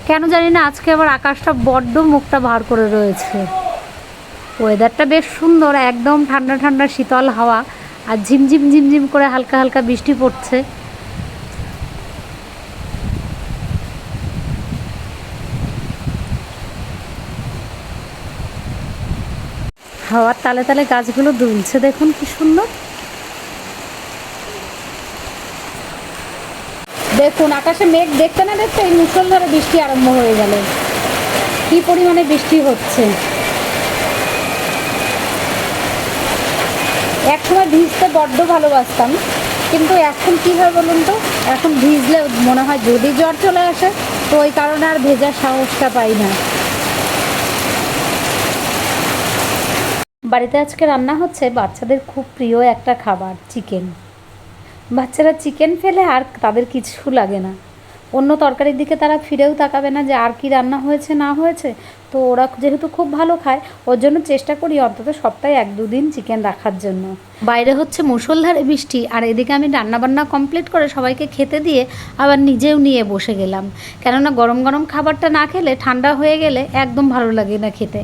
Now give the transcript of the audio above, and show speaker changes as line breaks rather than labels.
কেন জানি না আজকে আবার আকাশটা বড্ড মুখটা ভার করে রয়েছে। ওয়েদারটা বেশ সুন্দর, একদম ঠান্ডা ঠান্ডা শীতল হাওয়া, আর ঝিমঝিম ঝিমঝিম করে হালকা হালকা বৃষ্টি পড়ছে। হাওয়ার তালে তালে গাছগুলো দুলছে, দেখুন কি সুন্দর। দেখুন আকাশে মেঘ দেখতে না দেখতে এই মুষলধারে বৃষ্টি আরম্ভ হয়ে গেল। কি পরিমাণে বৃষ্টি হচ্ছে। একসময় ভিজতে বড্ড ভালোবাসতাম, কিন্তু এখন কী হয় বলুন তো, এখন ভিজলে মনে হয় যদি জ্বর চলে আসে, তো ওই কারণে আর ভেজার সাহসটা পাই না। বাড়িতে আজকে রান্না হচ্ছে বাচ্চাদের খুব প্রিয় একটা খাবার, চিকেন। বাচ্চারা চিকেন ফেলে আর তাদের কিছু লাগে না, অন্য তরকারির দিকে তারা ফিরেও তাকাবে না যে আর কি রান্না হয়েছে না হয়েছে। তো ওরা যেহেতু খুব ভালো খায়, ওর জন্য চেষ্টা করি অন্তত সপ্তাহে 1-2 দিন চিকেন রাখার জন্য। বাইরে হচ্ছে মুষলধারে বৃষ্টি, আর এদিকে আমি রান্নাবান্না কমপ্লিট করে সবাইকে খেতে দিয়ে আবার নিজেও নিয়ে বসে গেলাম। কেননা গরম গরম খাবারটা না খেলে ঠান্ডা হয়ে গেলে একদম ভালো লাগে না খেতে।